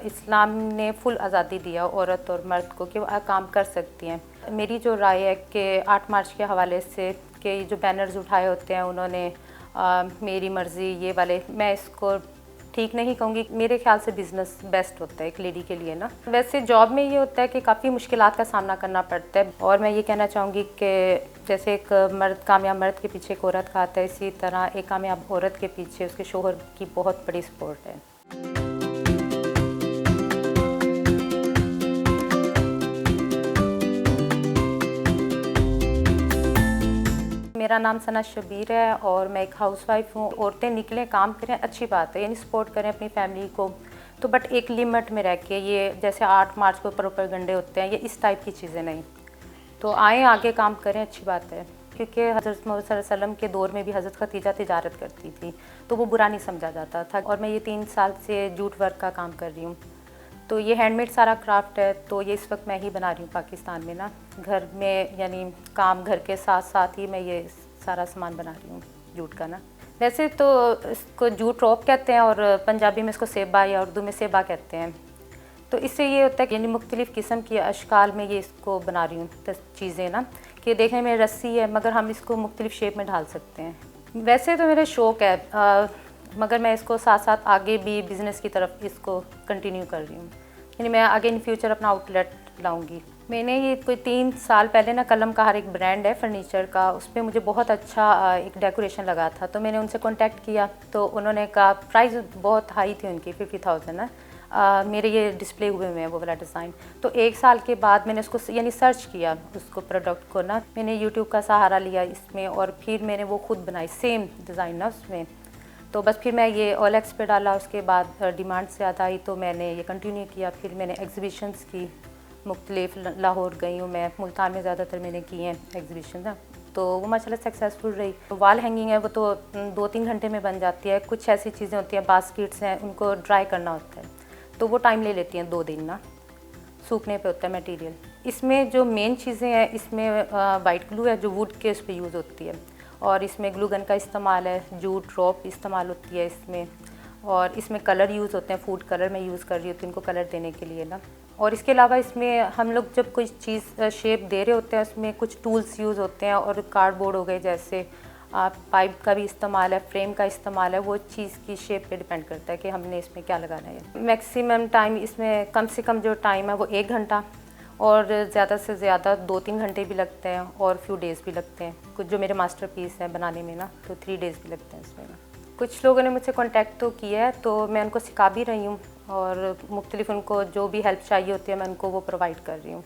इस्लाम ने फुल आज़ादी दिया औरत और मर्द को कि वो काम कर सकती हैं। मेरी जो राय है कि 8 मार्च के हवाले से कि जो बैनर्स उठाए होते हैं उन्होंने मेरी मर्ज़ी ये वाले, मैं इसको ठीक नहीं कहूँगी। मेरे ख्याल से बिज़नेस बेस्ट होता है एक लेडी के लिए ना। वैसे जॉब में ये होता है कि काफ़ी मुश्किलात का सामना करना पड़ता है और मैं ये कहना चाहूँगी कि जैसे एक मर्द कामयाब मर्द के पीछे एक औरत का आता है, इसी तरह एक कामयाब औरत के पीछे उसके शोहर की बहुत बड़ी सपोर्ट है। मेरा नाम सना शबीर है और मैं एक हाउसवाइफ हूँ। औरतें निकलें, काम करें, अच्छी बात है, यानी सपोर्ट करें अपनी फैमिली को, तो बट एक लिमिट में रह के, ये जैसे 8 मार्च को प्रोपेगेंडे होते हैं, ये इस टाइप की चीज़ें नहीं। तो आएँ, आगे काम करें, अच्छी बात है। क्योंकि हज़रत मोहम्मद सल्लल्लाहु अलैहि वसल्लम के दौर में भी हज़रत खदीजा तिजारत करती थी, तो वो बुरा नहीं समझा जाता था। और मैं ये 3 साल से जूट वर्क का काम कर रही हूँ, तो ये हैंडमेड सारा क्राफ्ट है, तो ये इस वक्त मैं ही बना रही हूँ पाकिस्तान में ना, घर में, यानी काम घर के साथ साथ ही मैं ये सारा सामान बना रही हूँ जूट का ना। वैसे तो इसको जूट रॉप कहते हैं और पंजाबी में इसको सेबा या उर्दू में सेबा कहते हैं। तो इससे ये होता है कि यानी मुख्तलिफ़ किस्म की अशकाल में ये इसको बना रही हूँ चीज़ें ना, कि देखने में रस्सी है मगर हम इसको मुख्तलिफ़ शेप में ढाल सकते हैं। वैसे तो मेरा शौक़ है, मगर मैं इसको साथ साथ आगे भी बिज़नेस की तरफ इसको कंटिन्यू कर रही हूँ, यानी मैं आगे इन फ्यूचर अपना आउटलेट लाऊंगी। मैंने ये कोई 3 साल पहले ना कलम का हर एक ब्रांड है फर्नीचर का, उस पर मुझे बहुत अच्छा एक डेकोरेशन लगा था, तो मैंने उनसे कांटेक्ट किया, तो उन्होंने कहा, प्राइस बहुत हाई थी उनकी 50,000 ना। मेरे ये डिस्प्ले हुए हुए हैं वो वाला डिज़ाइन। तो 1 साल के बाद मैंने उसको यानी सर्च किया उसको प्रोडक्ट को ना, मैंने यूट्यूब का सहारा लिया इसमें और फिर मैंने वो खुद बनाई सेम डिज़ाइन ना उसमें। तो बस फिर मैं ये OLX पे डाला, उसके बाद डिमांड से ज़्यादा आई तो मैंने ये कंटिन्यू किया। फिर मैंने एग्ज़िबिशन्स की, मुख्तलिफ लाहौर गई हूँ मैं, मुल्तान में ज़्यादातर मैंने की हैं एग्ज़िबिशन ना, तो वो माशाल्लाह सक्सेसफुल रही। वॉल हैंगिंग है वो तो 2-3 घंटे में बन जाती है। कुछ ऐसी चीज़ें होती हैं, बास्केट्स हैं, उनको ड्राई करना होता है, तो वो टाइम ले लेती हैं 2 दिन ना, सूखने पे होता है मटेरियल। इसमें जो मेन चीज़ें हैं, इसमें वाइट ग्लू है जो वुड के उस पर यूज़ होती है, और इसमें ग्लू गन का इस्तेमाल है, जूट ड्रॉप इस्तेमाल होती है इसमें, और इसमें कलर यूज़ होते हैं, फूड कलर मैं यूज़ कर रही होती हूँ इनको कलर देने के लिए ना। और इसके अलावा इसमें हम लोग जब कोई चीज़ शेप दे रहे होते हैं, उसमें कुछ टूल्स यूज़ होते हैं, और कार्डबोर्ड हो गए जैसे पाइप का भी इस्तेमाल है, फ्रेम का इस्तेमाल है, वो चीज़ की शेप पे डिपेंड करता है कि हमने इसमें क्या लगाना है। मैक्सिमम टाइम इसमें कम से कम जो टाइम है वो 1 घंटा, और ज़्यादा से ज़्यादा 2-3 घंटे भी लगते हैं, और फ्यू डेज़ भी लगते हैं। कुछ जो मेरे मास्टरपीस हैं बनाने में ना, तो 3 डेज़ भी लगते हैं इसमें ना। कुछ लोगों ने मुझसे कॉन्टैक्ट तो किया है, तो मैं उनको सिखा भी रही हूँ, और मुख्तलिफ उनको जो भी हेल्प चाहिए होती है मैं उनको वो प्रोवाइड कर रही हूँ।